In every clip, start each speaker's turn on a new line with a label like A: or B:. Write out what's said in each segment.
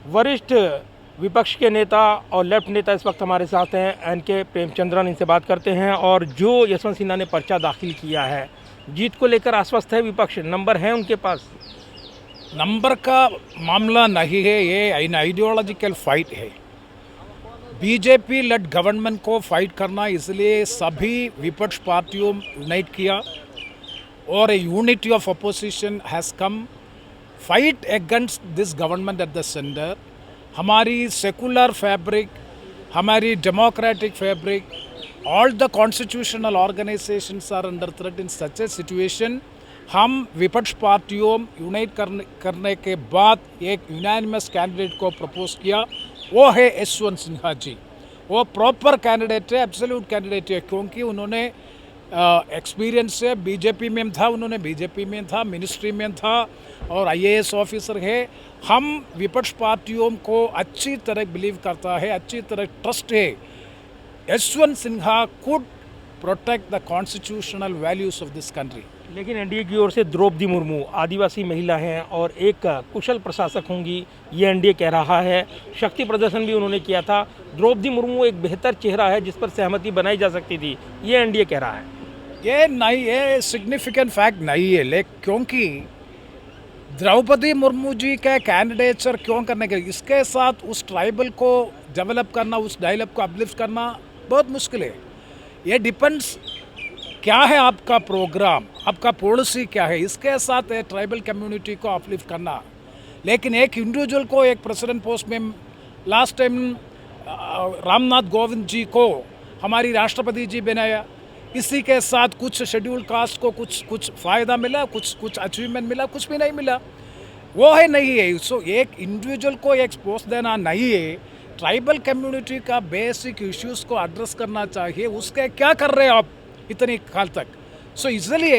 A: वरिष्ठ विपक्ष के नेता और लेफ्ट नेता इस वक्त हमारे साथ हैं एनके प्रेमचंद्रन। इनसे बात करते हैं। और जो यशवंत सिन्हा ने पर्चा दाखिल किया है, जीत को लेकर आश्वस्त है विपक्ष? नंबर है उनके पास?
B: नंबर का मामला नहीं है, ये आइडियोलॉजिकल फाइट है। बीजेपी लेड गवर्नमेंट को फाइट करना, इसलिए सभी विपक्ष पार्टियों यूनाइट किया और unity of opposition has come fight against this government at the centre. हमारी सेकुलर फैब्रिक, हमारी democratic fabric, all the constitutional organisations are under threat. In such a situation हम विपक्ष पार्टियों यूनाइट करने के बाद एक यूनानिमस कैंडिडेट को प्रपोज किया, वो है यशवंत सिन्हा जी। वो प्रॉपर कैंडिडेट है, एब्सोल्यूट कैंडिडेट है, क्योंकि उन्होंने एक्सपीरियंस है। बीजेपी में था, उन्होंने बीजेपी में था, मिनिस्ट्री में था और आईएएस ऑफिसर है। हम विपक्ष पार्टियों को अच्छी तरह बिलीव करता है, अच्छी तरह ट्रस्ट है। Yashwant Sinha could protect the constitutional values of this country.
A: लेकिन एनडीए की ओर से द्रौपदी मुर्मू आदिवासी महिला हैं और एक कुशल प्रशासक होंगी, ये एनडीए कह रहा है। शक्ति प्रदर्शन भी उन्होंने किया था। द्रौपदी मुर्मू एक बेहतर चेहरा है जिस पर सहमति बनाई जा सकती थी, ये एनडीए कह रहा है।
B: ये नहीं, ये सिग्निफिकेंट फैक्ट नहीं है, लेकिन क्योंकि द्रौपदी मुर्मू जी का कैंडिडेचर क्यों करने के, इसके साथ उस ट्राइबल को डेवलप करना, उस डायलॉग को अपलिफ्ट करना बहुत मुश्किल है। ये डिपेंड्स क्या है आपका प्रोग्राम, आपका पॉलिसी क्या है, इसके साथ ट्राइबल कम्युनिटी को अपलिफ्ट करना। लेकिन एक इंडिविजुअल को एक प्रेसिडेंट पोस्ट में, लास्ट टाइम रामनाथ कोविंद जी को हमारी राष्ट्रपति जी बनाया, इसी के साथ कुछ शेड्यूल कास्ट को कुछ फ़ायदा मिला, कुछ अचीवमेंट मिला, कुछ भी नहीं मिला। वो है नहीं है। सो एक इंडिविजुअल को एक पोस्ट देना नहीं है। ट्राइबल कम्युनिटी का बेसिक इश्यूज़ को एड्रेस करना चाहिए। उसके क्या कर रहे हैं आप इतनी काल तक? सो इसलिए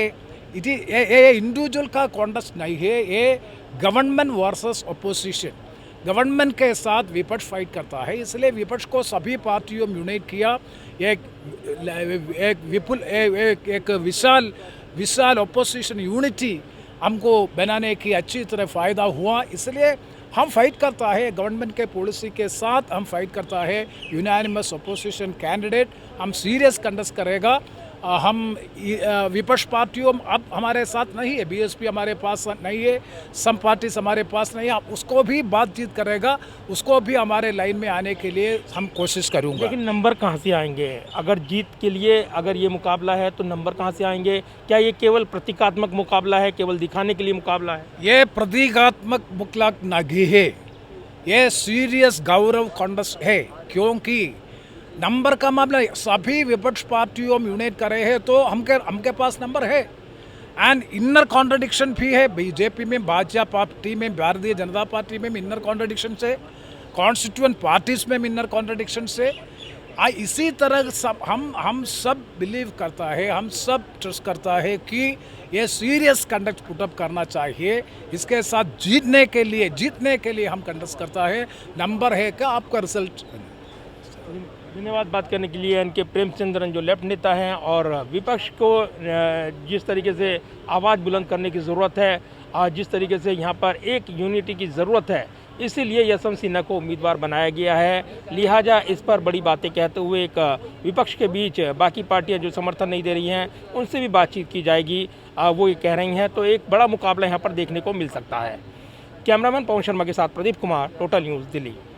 B: ये इंडिविजुअल का कॉन्टेस्ट नहीं है, ये गवर्नमेंट वर्सेस अपोजिशन, गवर्नमेंट के साथ विपक्ष फाइट करता है। इसलिए विपक्ष को सभी पार्टियों में यूनाइट किया। एक विशाल अपोजिशन यूनिटी हमको बनाने की अच्छी तरह फ़ायदा हुआ। इसलिए हम फाइट करता है गवर्नमेंट के पॉलिसी के साथ, हम फाइट करता है यूनानिमस अपोजिशन कैंडिडेट। हम सीरियस कंटेस्ट करेगा। हम विपक्ष पार्टियों अब हमारे साथ नहीं है, बीएसपी हमारे पास नहीं है, सम पार्टीज हमारे पास नहीं है। उसको भी बातचीत करेगा, उसको भी हमारे लाइन में आने के लिए हम कोशिश करूँगा।
A: लेकिन नंबर कहाँ से आएंगे? अगर जीत के लिए अगर ये मुकाबला है तो नंबर कहाँ से आएंगे? क्या ये केवल प्रतीकात्मक मुकाबला है, केवल दिखाने के लिए मुकाबला है?
B: ये प्रतीकात्मक मुकाबला नहीं है, ये सीरियस गौरव कॉन्टेस्ट है। क्योंकि नंबर का मामला, सभी विपक्ष पार्टियों में यूनाइट करे हैं तो हमके पास नंबर है। एंड इनर कॉन्ट्रडिक्शन भी है। बीजेपी में, भाजपा पार्टी में, भारतीय जनता पार्टी में इनर कॉन्ट्रडिक्शन से, कॉन्स्टिट्यूएंट पार्टीज में इनर कॉन्ट्रडिक्शन से। इसी तरह सब हम सब बिलीव करता है, हम सब ट्रस्ट करता है कि ये सीरियस कंडक्ट पुटअप करना चाहिए। इसके साथ जीतने के लिए हम कंडक्ट करता है। नंबर है कि आपका रिजल्ट।
A: धन्यवाद बात करने के लिए एनके प्रेमचंद्रन, जो लेफ्ट नेता हैं। और विपक्ष को जिस तरीके से आवाज़ बुलंद करने की ज़रूरत है, जिस तरीके से यहाँ पर एक यूनिटी की ज़रूरत है, इसीलिए यशवंत सिन्हा को उम्मीदवार बनाया गया है। लिहाजा इस पर बड़ी बातें कहते हुए एक विपक्ष के बीच बाकी पार्टियां जो समर्थन नहीं दे रही हैं उनसे भी बातचीत की जाएगी, वो ये कह रही हैं। तो एक बड़ा मुकाबला यहाँ पर देखने को मिल सकता है। कैमरामैन पवन शर्मा के साथ प्रदीप कुमार, टोटल न्यूज़, दिल्ली।